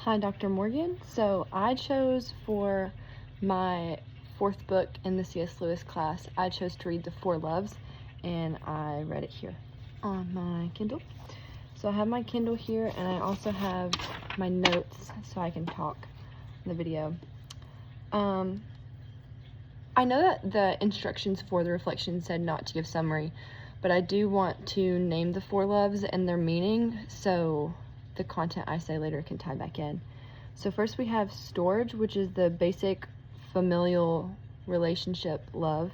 Hi, Dr. Morgan. So I chose for my fourth book in the C.S. Lewis class, I chose to read The Four Loves, and I read it here on my Kindle. So I have my Kindle here, and I also have my notes so I can talk in the video. I know that the instructions for the reflection said not to give summary, but I do want to name the four loves and their meaning so the content I say later can tie back in. So first we have storge, which is the basic familial relationship love.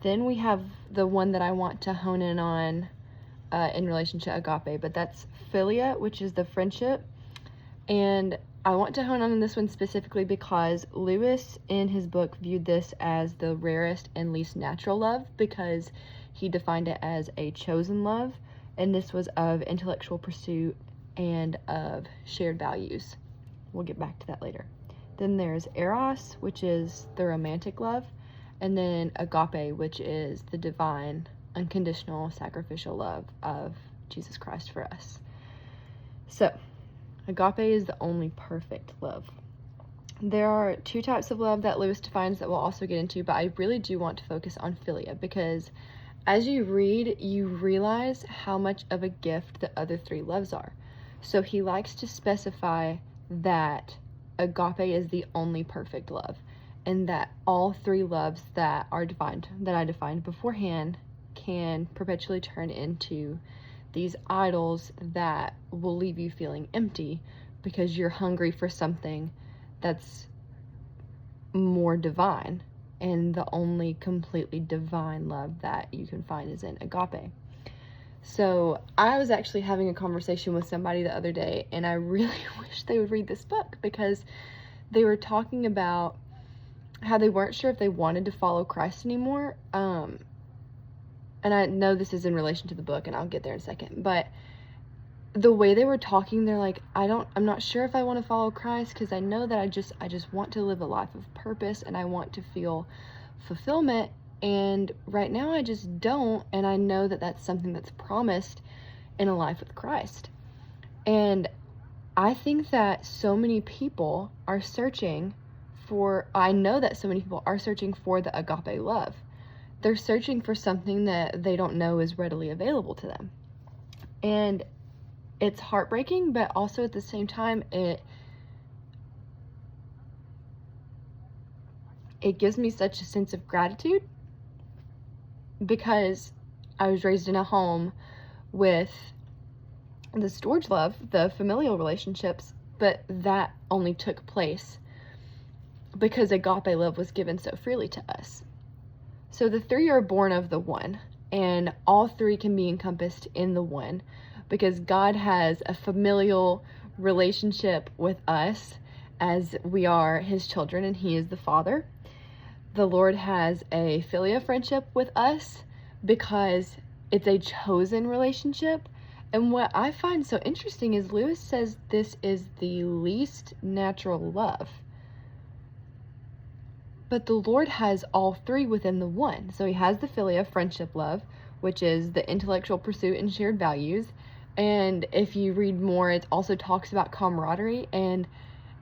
Then we have the one that I want to hone in on in relation to agape, but that's philia, which is the friendship. And I want to hone on this one specifically because Lewis in his book viewed this as the rarest and least natural love because he defined it as a chosen love, and this was of intellectual pursuit and of shared values. We'll get back to that later. Then there's eros, which is the romantic love, and then agape, which is the divine, unconditional, sacrificial love of Jesus Christ for us. So, agape is the only perfect love. There are two types of love that Lewis defines that we'll also get into, but I really do want to focus on philia because as you read, you realize how much of a gift the other three loves are. So he likes to specify that agape is the only perfect love, and that all three loves that I defined beforehand can perpetually turn into these idols that will leave you feeling empty because you're hungry for something that's more divine, and the only completely divine love that you can find is in agape. So I was actually having a conversation with somebody the other day, and I really wish they would read this book because they were talking about how they weren't sure if they wanted to follow Christ anymore. And I know this is in relation to the book, and I'll get there in a second, but the way they were talking, they're like, I'm not sure if I want to follow Christ because I know that I just want to live a life of purpose and I want to feel fulfillment. And right now I just don't, and I know that that's something that's promised in a life with Christ. And I think that so many people are searching for the agape love. They're searching for something that they don't know is readily available to them. And it's heartbreaking, but also at the same time, it gives me such a sense of gratitude because I was raised in a home with the storge love, the familial relationships, but that only took place because agape love was given so freely to us. So the three are born of the one, and all three can be encompassed in the one because God has a familial relationship with us as we are his children and he is the Father. The Lord has a philia friendship with us because it's a chosen relationship. And what I find so interesting is Lewis says this is the least natural love. But the Lord has all three within the one. So he has the philia friendship love, which is the intellectual pursuit and shared values. And if you read more, it also talks about camaraderie, and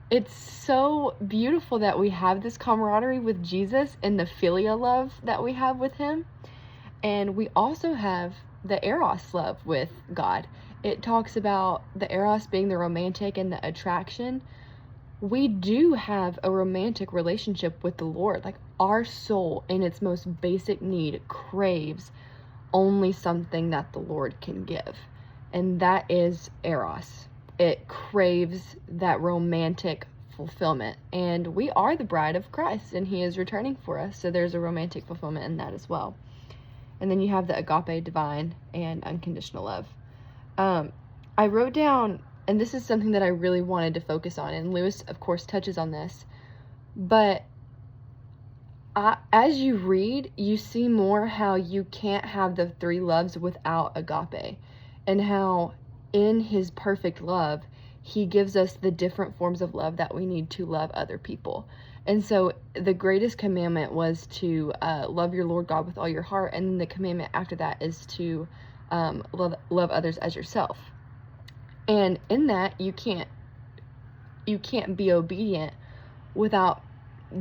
it's so beautiful that we have this camaraderie with Jesus and the philia love that we have with him. And we also have the eros love with God. It talks about the eros being the romantic and the attraction. We do have a romantic relationship with the Lord. Like, our soul in its most basic need craves only something that the Lord can give. And that is eros. It craves that romantic fulfillment. And we are the bride of Christ, and he is returning for us. So there's a romantic fulfillment in that as well. And then you have the agape, divine, and unconditional love. I wrote down, and this is something that I really wanted to focus on, and Lewis, of course, touches on this, but as you read, you see more how you can't have the three loves without agape, and how in his perfect love, he gives us the different forms of love that we need to love other people. And so the greatest commandment was to love your Lord God with all your heart, and the commandment after that is to love others as yourself. And in that, you can't you can't be obedient without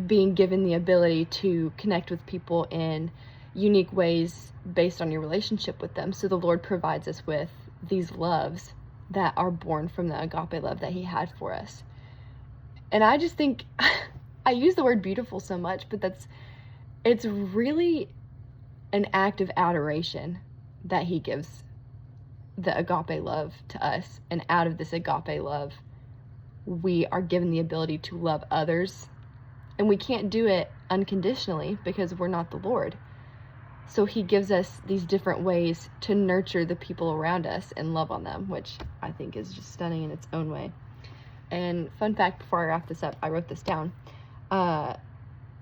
being given the ability to connect with people in unique ways based on your relationship with them. So the Lord provides us with these loves that are born from the agape love that he had for us. And I just think, I use the word beautiful so much, but it's really an act of adoration that he gives the agape love to us. And out of this agape love, we are given the ability to love others. And we can't do it unconditionally because we're not the Lord. So he gives us these different ways to nurture the people around us and love on them, which I think is just stunning in its own way. And fun fact, before I wrap this up, I wrote this down.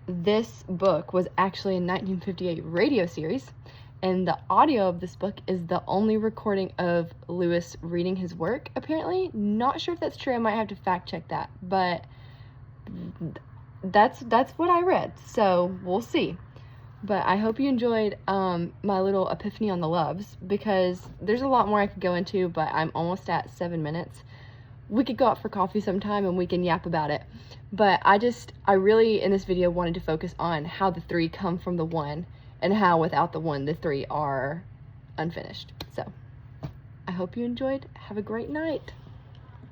This book was actually a 1958 radio series, and the audio of this book is the only recording of Lewis reading his work, apparently. Not sure if that's true. I might have to fact check that, but that's what I read, so we'll see. But I hope you enjoyed my little epiphany on the loves, because there's a lot more I could go into, but I'm almost at 7 minutes. We could go out for coffee sometime and we can yap about it. But I really, in this video, wanted to focus on how the three come from the one, and how without the one, the three are unfinished. So, I hope you enjoyed. Have a great night.